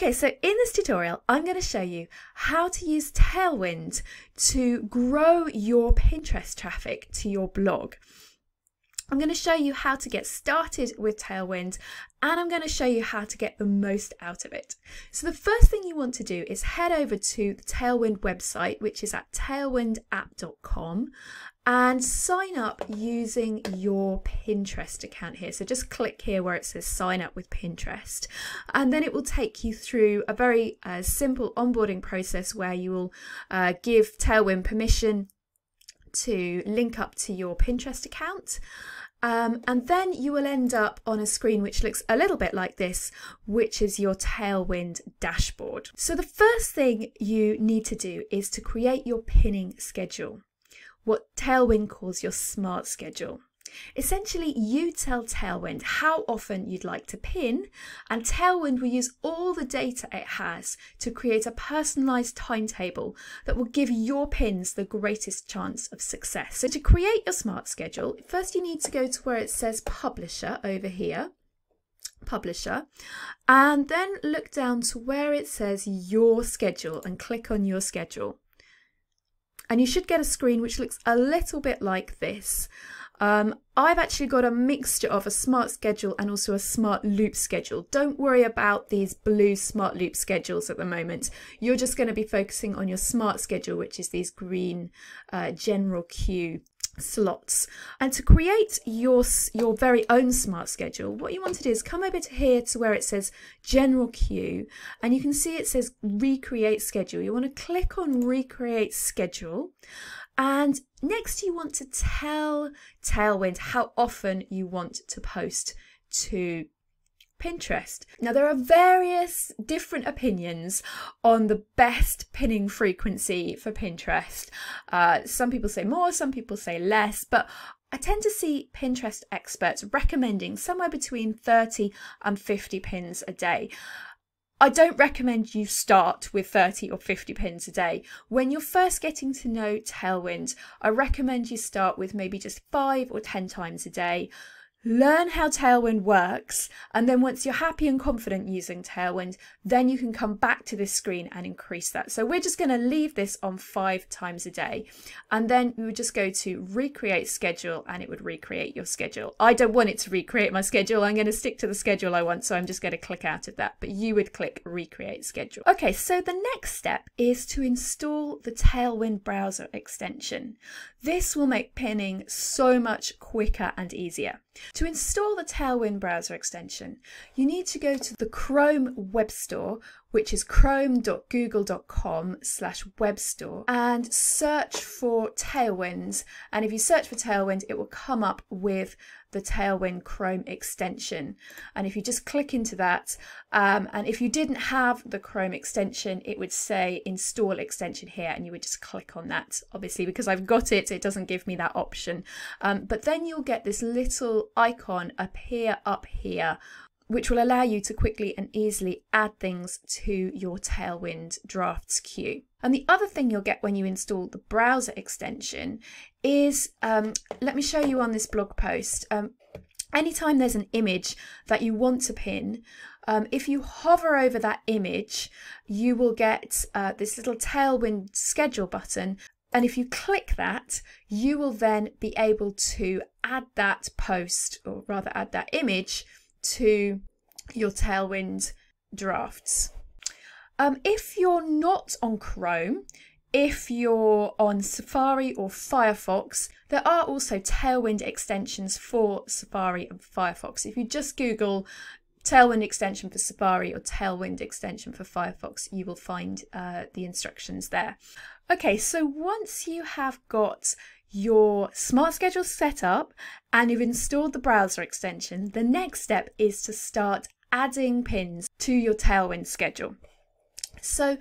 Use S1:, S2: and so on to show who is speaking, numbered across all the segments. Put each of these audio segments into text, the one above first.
S1: Okay, so in this tutorial, I'm going to show you how to use Tailwind to grow your Pinterest traffic to your blog. I'm going to show you how to get started with Tailwind, and I'm going to show you how to get the most out of it. So the first thing you want to do is head over to the Tailwind website, which is at tailwindapp.com, and sign up using your Pinterest account here. So just click here where it says sign up with Pinterest, and then it will take you through a very simple onboarding process where you will give Tailwind permission to link up to your Pinterest account. And then you will end up on a screen which looks a little bit like this, which is your Tailwind dashboard. So the first thing you need to do is to create your pinning schedule, what Tailwind calls your smart schedule. Essentially, you tell Tailwind how often you'd like to pin, and Tailwind will use all the data it has to create a personalized timetable that will give your pins the greatest chance of success. So to create your smart schedule, first you need to go to where it says Publisher over here, Publisher, and then look down to where it says Your Schedule and click on Your Schedule. And you should get a screen which looks a little bit like this. I've actually got a mixture of a smart schedule and also a smart loop schedule. Don't worry about these blue smart loop schedules at the moment. You're just going to be focusing on your smart schedule, which is these green general queue slots. And to create your very own smart schedule, what you want to do is come over to here to where it says general queue, and you can see it says recreate schedule. You want to click on recreate schedule, and next you want to tell Tailwind how often you want to post to Pinterest. Now there are various different opinions on the best pinning frequency for Pinterest. Some people say more, some people say less, but I tend to see Pinterest experts recommending somewhere between 30 and 50 pins a day. I don't recommend you start with 30 or 50 pins a day. When you're first getting to know Tailwind, I recommend you start with maybe just 5 or 10 times a day. Learn how Tailwind works, and then once you're happy and confident using Tailwind, then you can come back to this screen and increase that. So we're just going to leave this on 5 times a day, and then we would just go to recreate schedule and it would recreate your schedule. I don't want it to recreate my schedule. I'm going to stick to the schedule I want, so I'm just going to click out of that, but you would click recreate schedule. Okay, so the next step is to install the Tailwind browser extension. This will make pinning so much quicker and easier. To install the Tailwind browser extension, you need to go to the Chrome web store, which is chrome.google.com/web store, and search for Tailwind. And if you search for Tailwind, it will come up with the Tailwind Chrome extension. And if you just click into that, and if you didn't have the Chrome extension, it would say install extension here, and you would just click on that. Obviously, because I've got it, it doesn't give me that option. But then you'll get this little icon appear up here, which will allow you to quickly and easily add things to your Tailwind drafts queue. And the other thing you'll get when you install the browser extension is, let me show you on this blog post, anytime there's an image that you want to pin, if you hover over that image, you will get this little Tailwind schedule button. And if you click that, you will then be able to add that post, or rather add that image, to your Tailwind drafts. If you're not on Chrome, if you're on Safari or Firefox, there are also Tailwind extensions for Safari and Firefox. If you just Google Tailwind extension for Safari or Tailwind extension for Firefox, you will find the instructions there. Okay, so once you have got your smart schedule set up and you've installed the browser extension, the next step is to start adding pins to your Tailwind schedule. So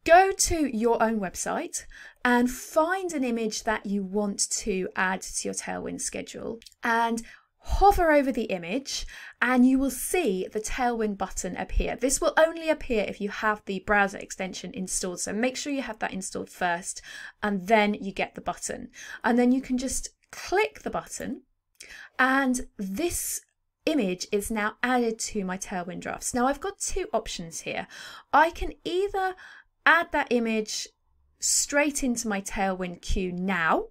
S1: go to your own website and find an image that you want to add to your Tailwind schedule, and hover over the image and you will see the Tailwind button appear. This will only appear if you have the browser extension installed, so make sure you have that installed first and then you get the button. And then you can just click the button, and this image is now added to my Tailwind drafts. Now I've got two options here. I can either add that image straight into my Tailwind queue now,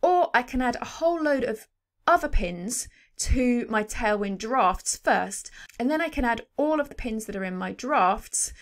S1: or I can add a whole load of other pins to my Tailwind drafts first, and then I can add all of the pins that are in my drafts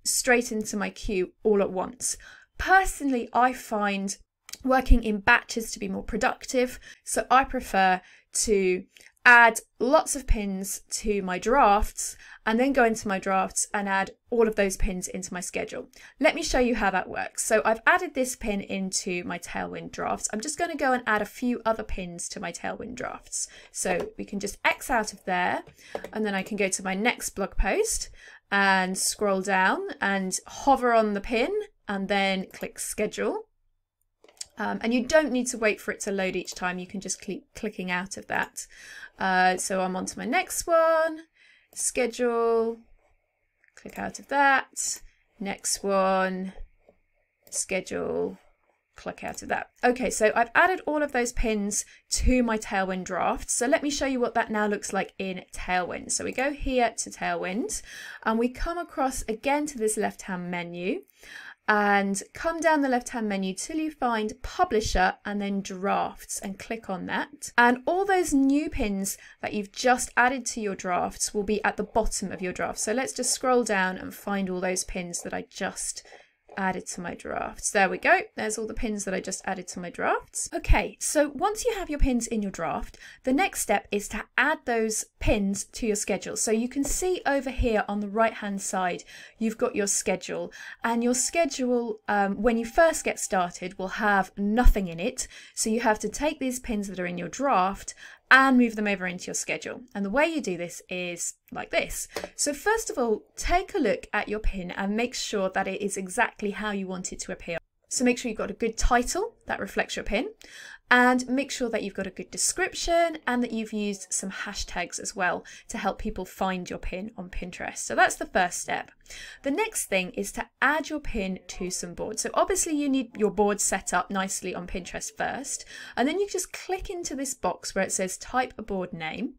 S1: straight into my queue all at once. Personally, I find working in batches to be more productive, so I prefer to add lots of pins to my drafts and then go into my drafts and add all of those pins into my schedule. Let me show you how that works. So I've added this pin into my Tailwind drafts. I'm just going to go and add a few other pins to my Tailwind drafts. So we can just X out of there, and then I can go to my next blog post and scroll down and hover on the pin and then click schedule. And you don't need to wait for it to load each time. You can just keep clicking out of that. So I'm on to my next one, schedule, click out of that, next one, schedule, click out of that. Okay, so I've added all of those pins to my Tailwind draft. So let me show you what that now looks like in Tailwind. So we go here to Tailwind and we come across again to this left-hand menu, and come down the left-hand menu till you find Publisher and then Drafts, and click on that. And all those new pins that you've just added to your drafts will be at the bottom of your draft. So let's just scroll down and find all those pins that I just added to my drafts. There we go. There's all the pins that I just added to my drafts. Okay, so once you have your pins in your draft, the next step is to add those pins to your schedule. So you can see over here on the right hand side, you've got your schedule, and your schedule when you first get started will have nothing in it. So you have to take these pins that are in your draft and move them over into your schedule. And the way you do this is like this. So first of all, take a look at your pin and make sure that it is exactly how you want it to appear. So make sure you've got a good title that reflects your pin, and make sure that you've got a good description and that you've used some hashtags as well to help people find your pin on Pinterest. So that's the first step. The next thing is to add your pin to some boards. So obviously you need your board set up nicely on Pinterest first, and then you just click into this box where it says type a board name,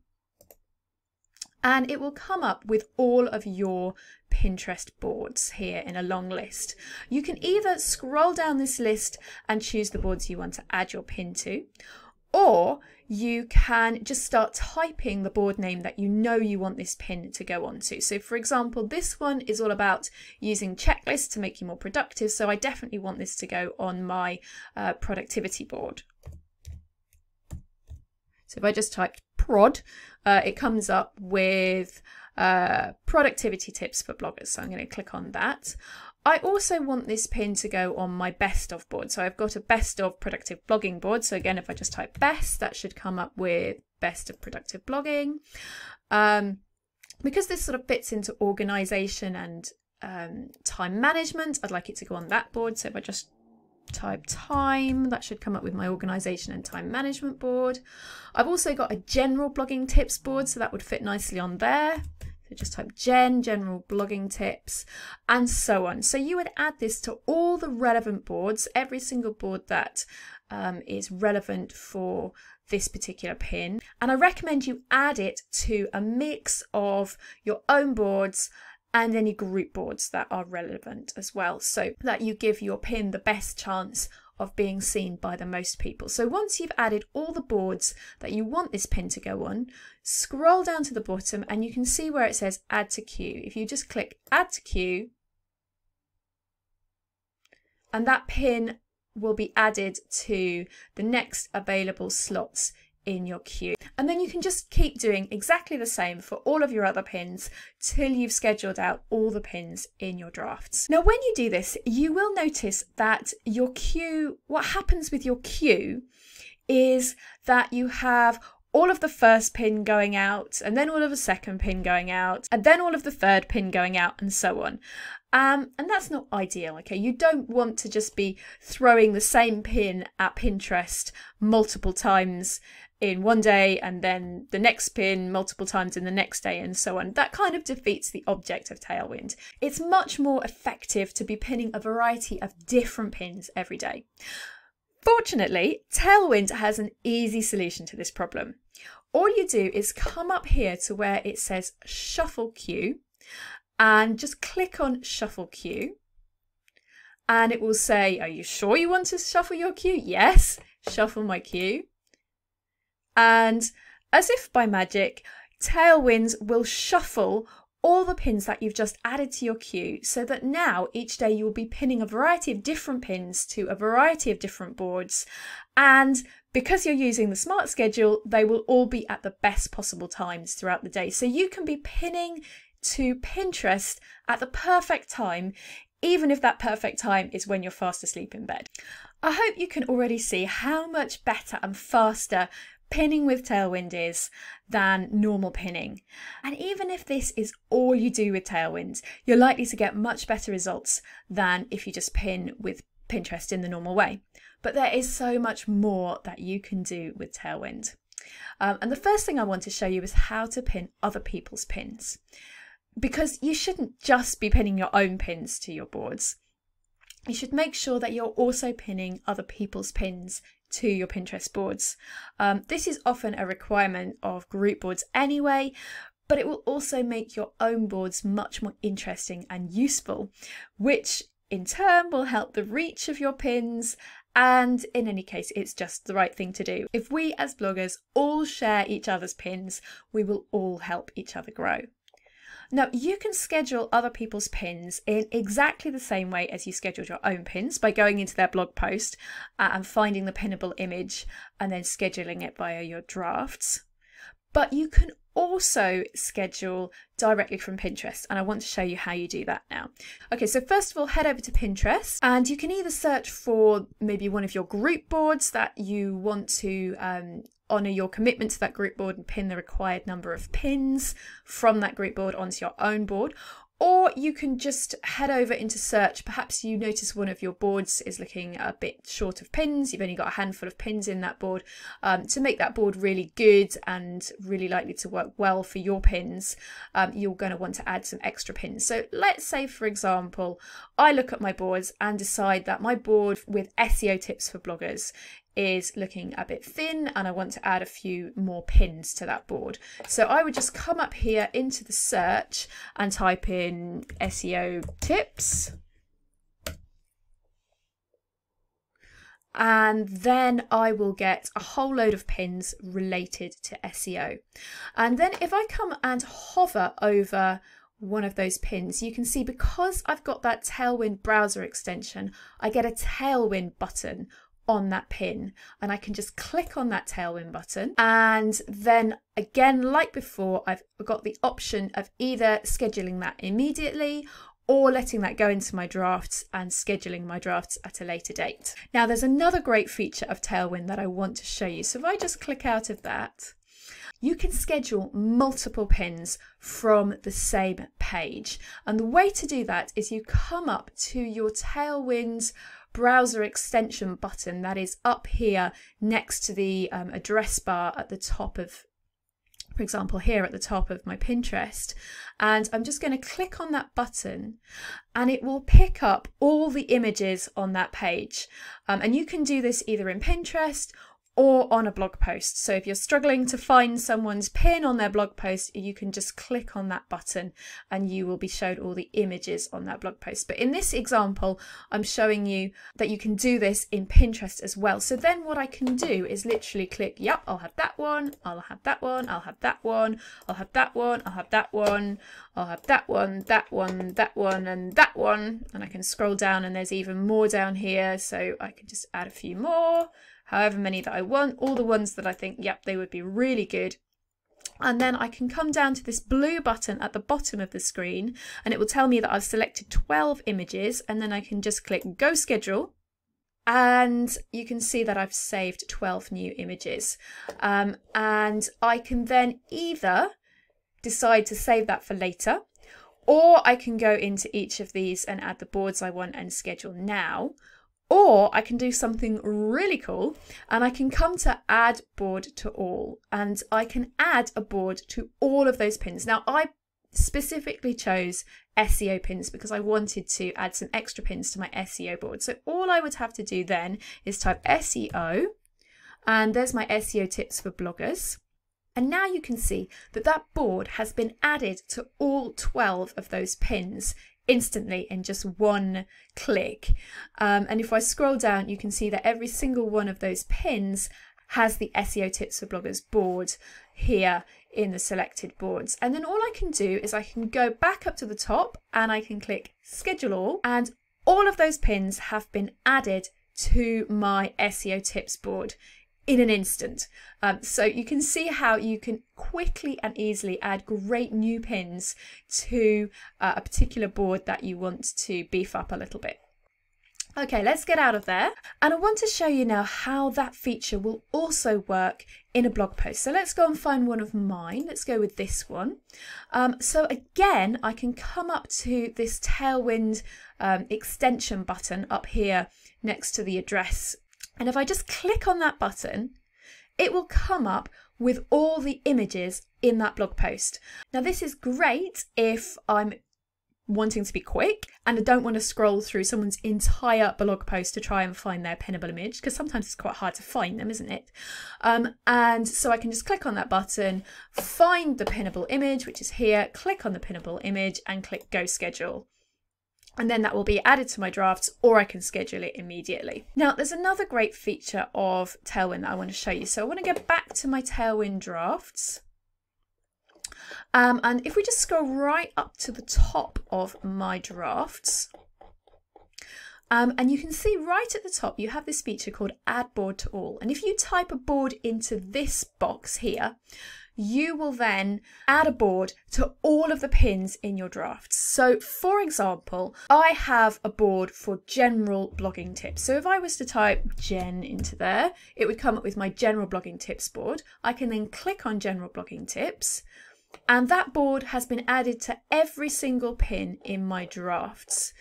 S1: and it will come up with all of your Pinterest boards here in a long list. You can either scroll down this list and choose the boards you want to add your pin to, or you can just start typing the board name that you know you want this pin to go onto. So for example, this one is all about using checklists to make you more productive, so I definitely want this to go on my productivity board. So if I just typed prod, it comes up with productivity tips for bloggers. So I'm going to click on that. I also want this pin to go on my best of board. So I've got a best of productive blogging board. So again, if I just type best, that should come up with best of productive blogging. Because this sort of fits into organization and time management, I'd like it to go on that board. So if I just type time, that should come up with my organization and time management board. I've also got a general blogging tips board, so that would fit nicely on there. So just type general blogging tips, and so on. So you would add this to all the relevant boards, every single board that is relevant for this particular pin. And I recommend you add it to a mix of your own boards and any group boards that are relevant as well, so that you give your pin the best chance of being seen by the most people. So once you've added all the boards that you want this pin to go on, scroll down to the bottom and you can see where it says add to queue. If you just click add to queue, and that pin will be added to the next available slots in your queue. And then you can just keep doing exactly the same for all of your other pins till you've scheduled out all the pins in your drafts. Now, when you do this, you will notice that your queue, what happens with your queue is that you have all of the first pin going out, and then all of the second pin going out, and then all of the third pin going out, and so on. And that's not ideal, okay? You don't want to just be throwing the same pin at Pinterest multiple times in one day and then the next pin multiple times in the next day and so on. That kind of defeats the object of Tailwind. It's much more effective to be pinning a variety of different pins every day. Fortunately, Tailwind has an easy solution to this problem. all you do is come up here to where it says Shuffle Queue and just click on Shuffle Queue. And it will say, are you sure you want to shuffle your queue? Yes, shuffle my queue. And as if by magic, Tailwind will shuffle all the pins that you've just added to your queue, so that now each day you will be pinning a variety of different pins to a variety of different boards. And because you're using the smart schedule, they will all be at the best possible times throughout the day. So you can be pinning to Pinterest at the perfect time, even if that perfect time is when you're fast asleep in bed. I hope you can already see how much better and faster pinning with Tailwind is than normal pinning. And even if this is all you do with Tailwind, you're likely to get much better results than if you just pin with Pinterest in the normal way. But there is so much more that you can do with Tailwind. And the first thing I want to show you is how to pin other people's pins. Because you shouldn't just be pinning your own pins to your boards. You should make sure that you're also pinning other people's pins to your Pinterest boards. This is often a requirement of group boards anyway, but it will also make your own boards much more interesting and useful, which in turn will help the reach of your pins. And in any case, it's just the right thing to do. If we as bloggers all share each other's pins, we will all help each other grow. Now, you can schedule other people's pins in exactly the same way as you scheduled your own pins, by going into their blog post and finding the pinnable image and then scheduling it via your drafts. But you can also schedule directly from Pinterest, and I want to show you how you do that now. Okay, so first of all, head over to Pinterest, and you can either search for maybe one of your group boards that you want to honour your commitment to that group board and pin the required number of pins from that group board onto your own board. Or you can just head over into search. Perhaps you notice one of your boards is looking a bit short of pins. You've only got a handful of pins in that board. To make that board really good and really likely to work well for your pins, you're going to want to add some extra pins. So let's say, for example, I look at my boards and decide that my board with SEO tips for bloggers is looking a bit thin and I want to add a few more pins to that board. So I would just come up here into the search and type in SEO tips. And then I will get a whole load of pins related to SEO. And then if I come and hover over one of those pins, you can see because I've got that Tailwind browser extension, I get a Tailwind button on that pin, and I can just click on that Tailwind button, and then again, like before, I've got the option of either scheduling that immediately or letting that go into my drafts and scheduling my drafts at a later date. Now, there's another great feature of Tailwind that I want to show you. So if I just click out of that, you can schedule multiple pins from the same page. And the way to do that is you come up to your Tailwind browser extension button that is up here next to the address bar at the top of, for example, here at the top of my Pinterest. And I'm just going to click on that button and it will pick up all the images on that page. And you can do this either in Pinterest or on a blog post. So if you're struggling to find someone's pin on their blog post, you can just click on that button and you will be shown all the images on that blog post. But in this example, I'm showing you that you can do this in Pinterest as well. So then what I can do is literally click, yep, I'll have that one, I'll have that one, I'll have that one, I'll have that one, I'll have that one, I'll have that one, that one, that one, and that one. And I can scroll down and there's even more down here. So I can just add a few more, however many that I want, all the ones that I think, yep, they would be really good. And then I can come down to this blue button at the bottom of the screen and it will tell me that I've selected 12 images, and then I can just click Go Schedule. And you can see that I've saved 12 new images. And I can then either decide to save that for later, or I can go into each of these and add the boards I want and schedule now. Or I can do something really cool and I can come to add board to all, and I can add a board to all of those pins. Now, I specifically chose SEO pins because I wanted to add some extra pins to my SEO board. So all I would have to do then is type SEO, and there's my SEO tips for bloggers. And now you can see that that board has been added to all 12 of those pins instantly in just one click. And if I scroll down, you can see that every single one of those pins has the SEO Tips for Bloggers board here in the selected boards. And then all I can do is I can go back up to the top and I can click Schedule All, and all of those pins have been added to my SEO Tips board in an instant. So you can see how you can quickly and easily add great new pins to a particular board that you want to beef up a little bit. Okay, let's get out of there. And I want to show you now how that feature will also work in a blog post. So let's go and find one of mine. Let's go with this one. So again, I can come up to this Tailwind extension button up here next to the address. And if I just click on that button, it will come up with all the images in that blog post. Now this is great if I'm wanting to be quick and I don't want to scroll through someone's entire blog post to try and find their pinnable image, because sometimes it's quite hard to find them, isn't it? And so I can just click on that button, find the pinnable image, which is here, click on the pinnable image and click Go Schedule. And then that will be added to my drafts, or I can schedule it immediately. Now, there's another great feature of Tailwind that I want to show you. So I want to go back to my Tailwind drafts. And if we just scroll right up to the top of my drafts, and you can see right at the top, you have this feature called Add Board to All. And if you type a board into this box here, you will then add a board to all of the pins in your drafts. So for example, I have a board for general blogging tips. So if I was to type Jen into there, it would come up with my general blogging tips board. I can then click on general blogging tips, and that board has been added to every single pin in my drafts.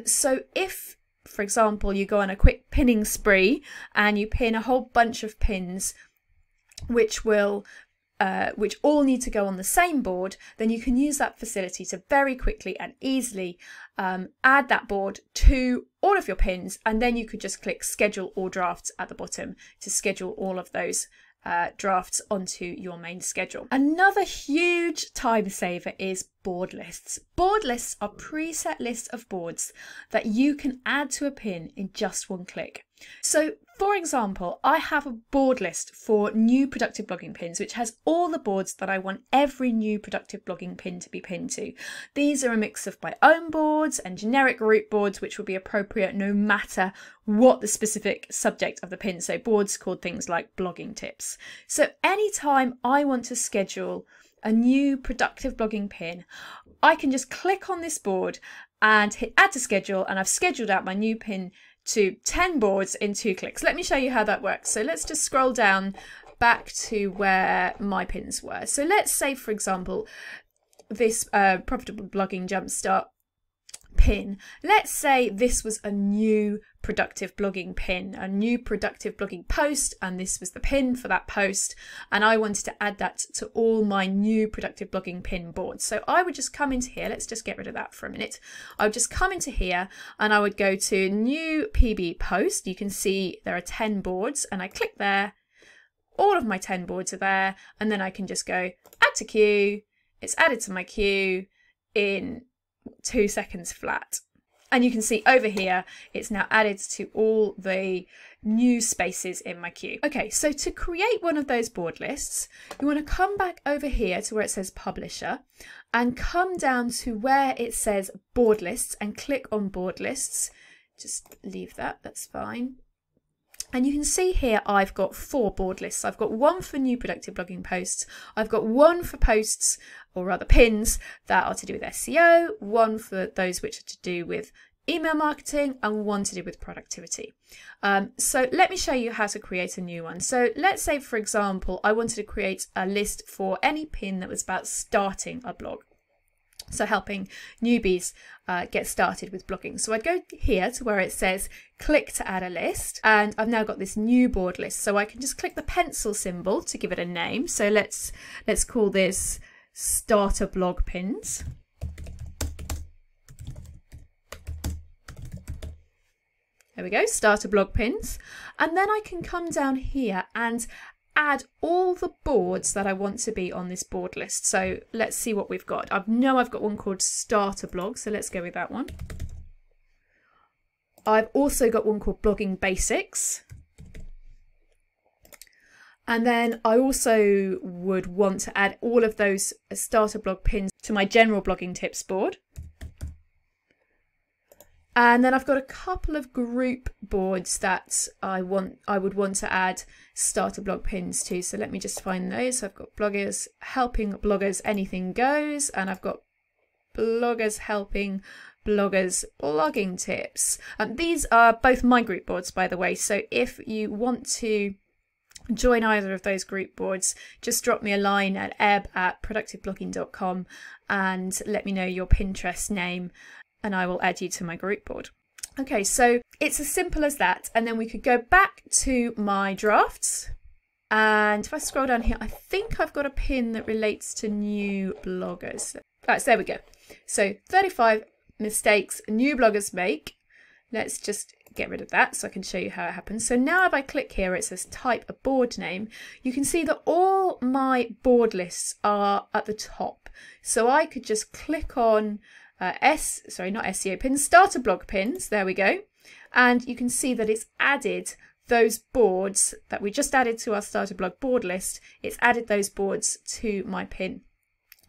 S1: So if, for example, you go on a quick pinning spree and you pin a whole bunch of pins which all need to go on the same board, then you can use that facility to very quickly and easily add that board to all of your pins, and then you could just click Schedule All Drafts at the bottom to schedule all of those drafts onto your main schedule. Another huge time saver is board lists. Board lists are preset lists of boards that you can add to a pin in just one click. So for example, I have a board list for new productive blogging pins, which has all the boards that I want every new productive blogging pin to be pinned to. These are a mix of my own boards and generic root boards, which will be appropriate no matter what the specific subject of the pin. So boards called things like blogging tips. So anytime I want to schedule a new productive blogging pin, I can just click on this board and hit Add to Schedule, and I've scheduled out my new pin to 10 boards in 2 clicks. Let me show you how that works. So let's just scroll down back to where my pins were. So let's say, for example, this profitable blogging jumpstart pin. Let's say this was a new productive blogging pin, a new productive blogging post, and this was the pin for that post, and I wanted to add that to all my new productive blogging pin boards. So I would just come into here, let's just get rid of that for a minute. I would just come into here and I would go to new PB post. You can see there are 10 boards, and I click there, all of my 10 boards are there, and then I can just go add to queue. It's added to my queue in 2 seconds flat. And you can see over here, it's now added to all the new spaces in my queue. Okay, so to create one of those board lists, you want to come back over here to where it says Publisher and come down to where it says Board Lists and click on Board Lists. Just leave that, that's fine. And you can see here I've got 4 board lists. I've got one for new productive blogging posts. I've got one for posts, or rather pins, that are to do with SEO, one for those which are to do with email marketing, and one to do with productivity. So let me show you how to create a new one. So let's say, for example, I wanted to create a list for any pin that was about starting a blog. So helping newbies get started with blogging. So I'd go here to where it says click to add a list, and I've now got this new board list. So I can just click the pencil symbol to give it a name. So let's call this Starter Blog Pins. There we go, Starter Blog Pins. And then I can come down here and add all the boards that I want to be on this board list. So let's see what we've got. I know I've got one called Starter Blog, so let's go with that one. I've also got one called Blogging Basics. And then I also would want to add all of those starter blog pins to my general blogging tips board. And then I've got a couple of group boards that I would want to add starter blog pins to. So let me just find those. So I've got bloggers helping bloggers anything goes, and I've got bloggers helping bloggers blogging tips. These are both my group boards, by the way. So if you want to join either of those group boards, just drop me a line at eb@productiveblogging.com and let me know your Pinterest name and I will add you to my group board. Okay, so it's as simple as that. And then we could go back to my drafts. And if I scroll down here, I think I've got a pin that relates to new bloggers. Right, so there we go. So 35 mistakes new bloggers make. Let's just get rid of that so I can show you how it happens. So now if I click here, it says type a board name. You can see that all my board lists are at the top. So I could just click on not SEO pins, starter blog pins. There we go. And you can see that it's added those boards that we just added to our starter blog board list. It's added those boards to my pin.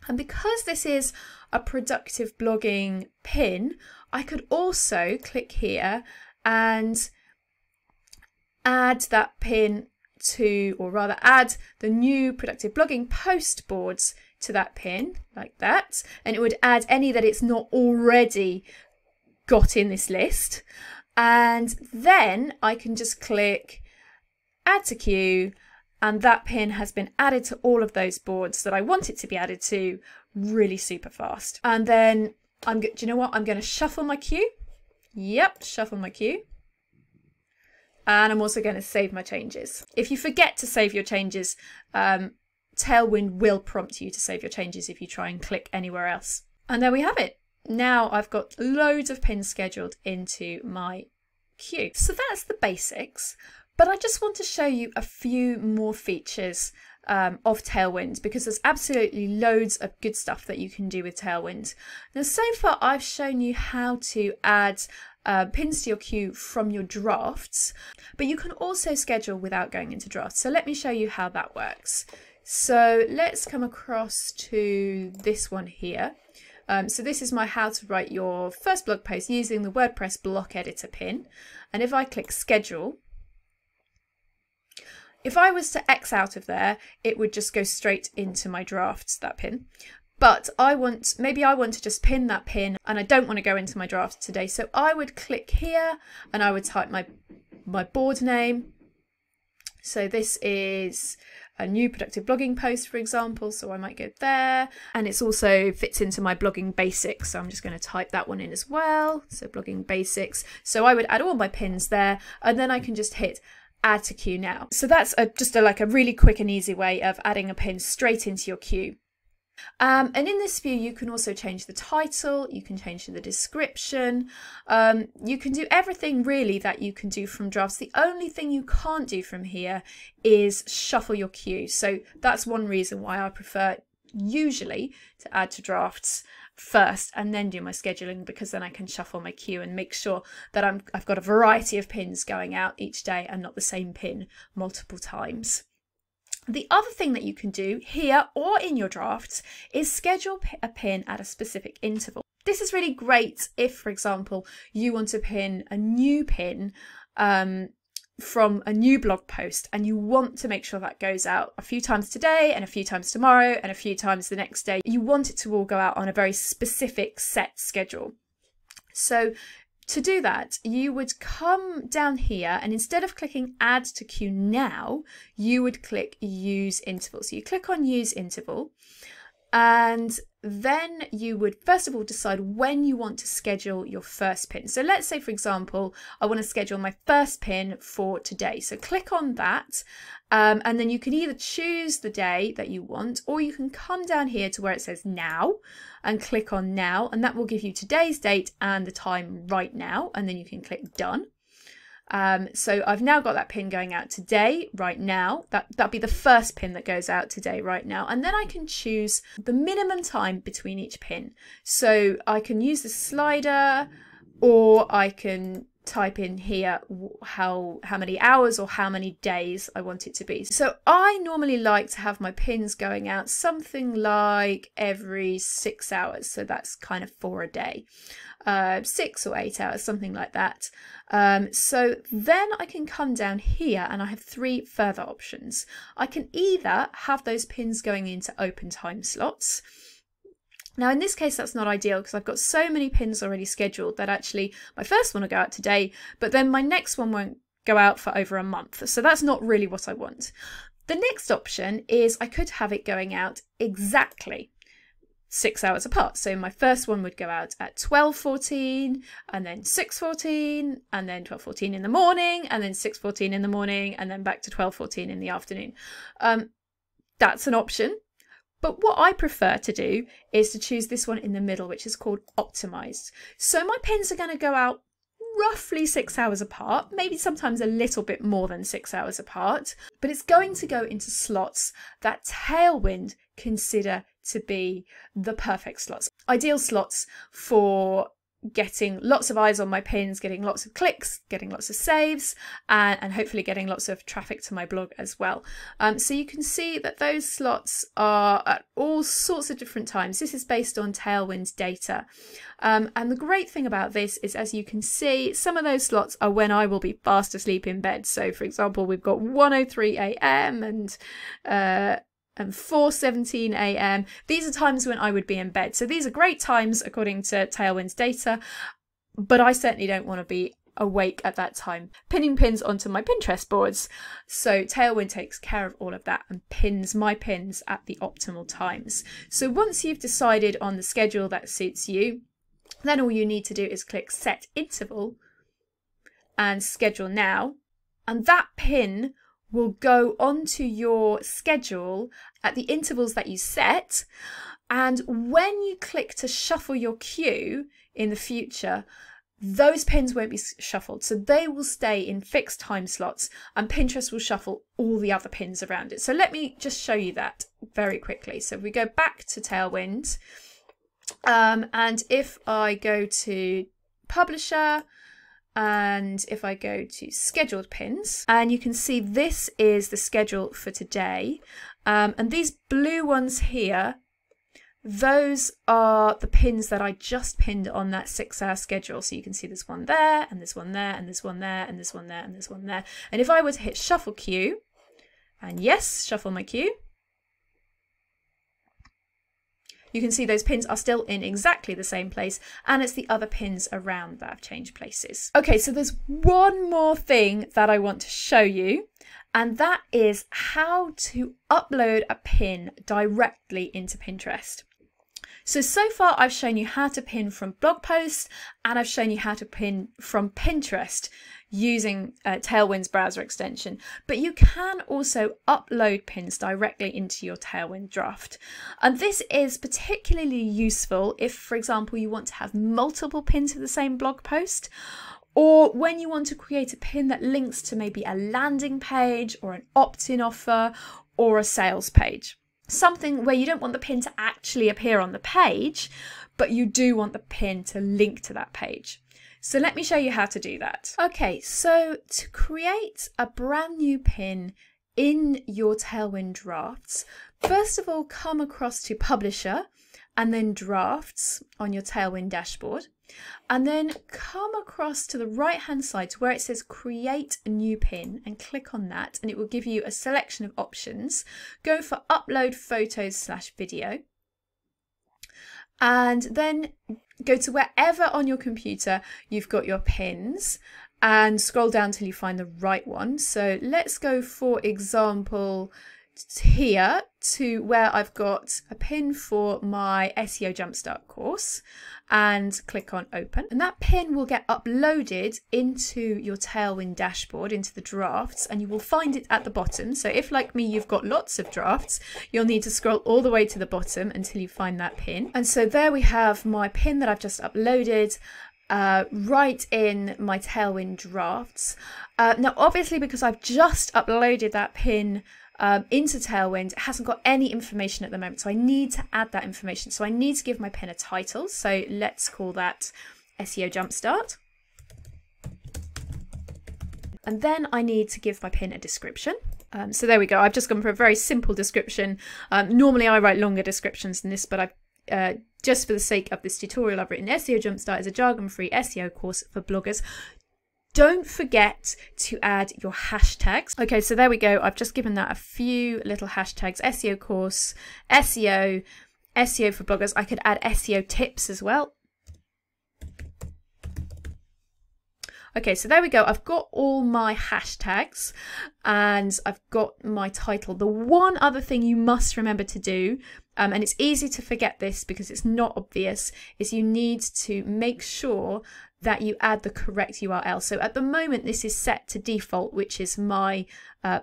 S1: And because this is a productive blogging pin, I could also click here and add that pin to, or rather add the new productive blogging post boards to that pin like that. And it would add any that it's not already got in this list. And then I can just click add to queue, and that pin has been added to all of those boards that I want it to be added to really super fast. And then do you know what? I'm going to shuffle my queue. Yep, shuffle my queue. And I'm also going to save my changes. If you forget to save your changes, Tailwind will prompt you to save your changes if you try and click anywhere else. And there we have it. Now I've got loads of pins scheduled into my queue. So that's the basics, but I just want to show you a few more features of Tailwind, because there's absolutely loads of good stuff that you can do with Tailwind. Now, so far I've shown you how to add pins to your queue from your drafts, but you can also schedule without going into drafts. So let me show you how that works. So let's come across to this one here. So this is my how to write your first blog post using the WordPress block editor pin. And if I click schedule, if I was to X out of there, it would just go straight into my drafts, that pin. But maybe I want to just pin that pin and I don't want to go into my drafts today. So I would click here and I would type my board name. So this is a new productive blogging post, for example. So I might go there, and it's also fits into my blogging basics. So I'm just going to type that one in as well. So blogging basics. So I would add all my pins there, and then I can just hit add to queue now. So that's just a really quick and easy way of adding a pin straight into your queue. And in this view, you can also change the title, you can change the description, you can do everything really that you can do from drafts. The only thing you can't do from here is shuffle your queue. So that's one reason why I prefer usually to add to drafts first and then do my scheduling, because then I can shuffle my queue and make sure that I've got a variety of pins going out each day and not the same pin multiple times. The other thing that you can do here or in your drafts is schedule a pin at a specific interval. This is really great if, for example, you want to pin a new pin from a new blog post and you want to make sure that goes out a few times today and a few times tomorrow and a few times the next day. You want it to all go out on a very specific set schedule. So to do that, you would come down here and instead of clicking add to queue now, you would click use interval. So you click on use interval, and then you would first of all decide when you want to schedule your first pin. So let's say, for example, I want to schedule my first pin for today. So click on that, and then you can either choose the day that you want, or you can come down here to where it says now and click on now, and that will give you today's date and the time right now, and then you can click done. So I've now got that pin going out today, right now. That'll be the first pin that goes out today, right now. And then I can choose the minimum time between each pin. So I can use the slider, or I can type in here how many hours or how many days I want it to be. So I normally like to have my pins going out something like every 6 hours. So that's kind of 4 a day, 6 or 8 hours, something like that. So then I can come down here and I have 3 further options. I can either have those pins going into open time slots. Now in this case that's not ideal because I've got so many pins already scheduled that actually my first one will go out today, but then my next one won't go out for over a month. So that's not really what I want. The next option is I could have it going out exactly 6 hours apart. So my first one would go out at 12:14 and then 6:14 and then 12:14 in the morning and then 6:14 in the morning and then back to 12:14 in the afternoon. That's an option. But what I prefer to do is to choose this one in the middle, which is called optimized. So my pins are going to go out roughly 6 hours apart, maybe sometimes a little bit more than 6 hours apart, but it's going to go into slots that Tailwind consider to be the perfect slots. Ideal slots for getting lots of eyes on my pins, getting lots of clicks, getting lots of saves, and hopefully getting lots of traffic to my blog as well. So you can see that those slots are at all sorts of different times. This is based on Tailwind's data. And the great thing about this is, as you can see, some of those slots are when I will be fast asleep in bed. So for example, we've got 1:03 a.m. and 4:17 a.m. These are times when I would be in bed. So these are great times according to Tailwind's data, but I certainly don't want to be awake at that time pinning pins onto my Pinterest boards. So Tailwind takes care of all of that and pins my pins at the optimal times. So once you've decided on the schedule that suits you, then all you need to do is click Set Interval and Schedule Now, and that pin will go onto your schedule at the intervals that you set. And when you click to shuffle your queue in the future, those pins won't be shuffled. So they will stay in fixed time slots and Pinterest will shuffle all the other pins around it. So let me just show you that very quickly. So if we go back to Tailwind, and if I go to Publisher, and if I go to scheduled pins, and you can see this is the schedule for today. And these blue ones here, those are the pins that I just pinned on that 6 hour schedule. So you can see there's one there, and there's one there, and there's one there, and there's one there, and there's one there. And if I were to hit shuffle queue, and yes, shuffle my queue, you can see those pins are still in exactly the same place, and it's the other pins around that have changed places. Okay, so there's one more thing that I want to show you, and that is how to upload a pin directly into Pinterest. So far I've shown you how to pin from blog posts, and I've shown you how to pin from Pinterest using Tailwind's browser extension, but you can also upload pins directly into your Tailwind draft. And this is particularly useful if, for example, you want to have multiple pins to the same blog post, or when you want to create a pin that links to maybe a landing page or an opt-in offer or a sales page. Something where you don't want the pin to actually appear on the page, but you do want the pin to link to that page. So let me show you how to do that. Okay, so to create a brand new pin in your Tailwind drafts, first of all, come across to Publisher and then Drafts on your Tailwind dashboard. And then come across to the right-hand side to where it says Create a New Pin and click on that, and it will give you a selection of options. Go for Upload Photos/Video. And then go to wherever on your computer you've got your pins and scroll down till you find the right one. So let's go, for example, here to where I've got a pin for my SEO Jumpstart course, and click on Open. And that pin will get uploaded into your Tailwind dashboard, into the drafts, and you will find it at the bottom. So if, like me, you've got lots of drafts, you'll need to scroll all the way to the bottom until you find that pin. And so there we have my pin that I've just uploaded. right in my Tailwind drafts. Now, obviously, because I've just uploaded that pin into Tailwind, it hasn't got any information at the moment, so I need to add that information. So I need to give my pin a title. So let's call that SEO Jumpstart. And then I need to give my pin a description. So there we go. I've just gone for a very simple description. Normally I write longer descriptions than this, but I've just for the sake of this tutorial, I've written SEO Jumpstart is a jargon-free SEO course for bloggers. Don't forget to add your hashtags. Okay, so there we go. I've just given that a few little hashtags. SEO course, SEO, SEO for bloggers. I could add SEO tips as well. Okay, so there we go. I've got all my hashtags and I've got my title. The one other thing you must remember to do, and it's easy to forget this because it's not obvious, is you need to make sure that you add the correct URL. So at the moment, this is set to default, which is my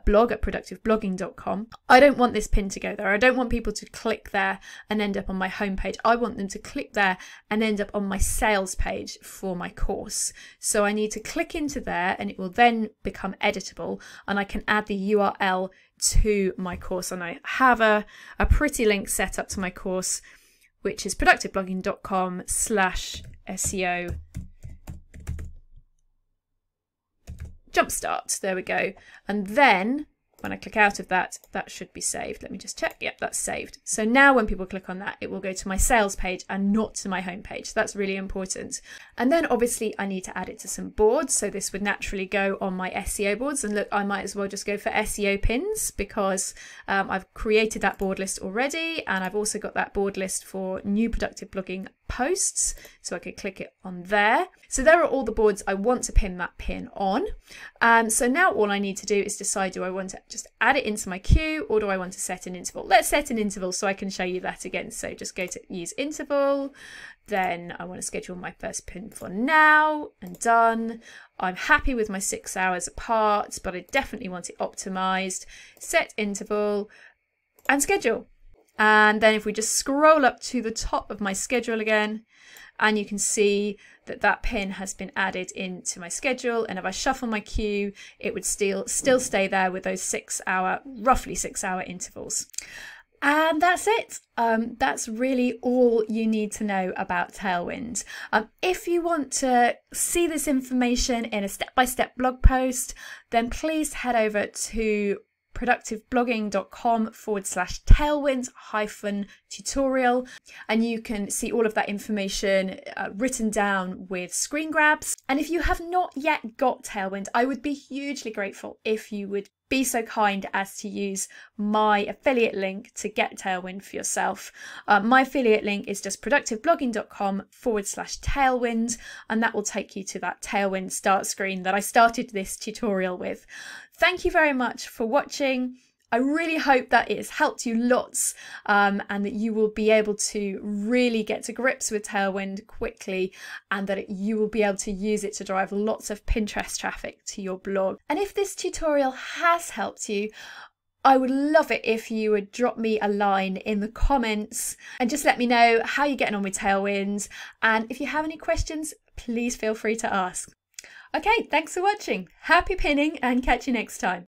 S1: blog at productiveblogging.com. I don't want this pin to go there. I don't want people to click there and end up on my homepage. I want them to click there and end up on my sales page for my course. So I need to click into there and it will then become editable and I can add the URL to my course. And I have a pretty link set up to my course, which is productiveblogging.com/SEO Jumpstart. There we go. And then when I click out of that, that should be saved. Let me just check. Yep, that's saved. So now when people click on that, it will go to my sales page and not to my home page. That's really important. And then obviously I need to add it to some boards. So this would naturally go on my SEO boards. And look, I might as well just go for SEO pins because I've created that board list already. And I've also got that board list for new productive blogging posts. So I could click it on there. So there are all the boards I want to pin that pin on. So now all I need to do is decide, do I want to just add it into my queue or do I want to set an interval? Let's set an interval so I can show you that again. So just go to use interval. Then I want to schedule my first pin for now and done. I'm happy with my 6 hours apart, but I definitely want it optimized. Set interval and schedule. And then if we just scroll up to the top of my schedule again, and you can see that that pin has been added into my schedule. And if I shuffle my queue, it would still stay there with those roughly 6 hour intervals. And that's it. That's really all you need to know about Tailwind. If you want to see this information in a step-by-step blog post, then please head over to productiveblogging.com/tailwind-tutorial, and you can see all of that information written down with screen grabs. And if you have not yet got Tailwind, I would be hugely grateful if you would be so kind as to use my affiliate link to get Tailwind for yourself. My affiliate link is just productiveblogging.com/tailwind, and that will take you to that Tailwind start screen that I started this tutorial with. Thank you very much for watching. I really hope that it has helped you lots and that you will be able to really get to grips with Tailwind quickly and that you will be able to use it to drive lots of Pinterest traffic to your blog. And if this tutorial has helped you, I would love it if you would drop me a line in the comments and just let me know how you're getting on with Tailwind. And if you have any questions, please feel free to ask. Okay, thanks for watching. Happy pinning and catch you next time.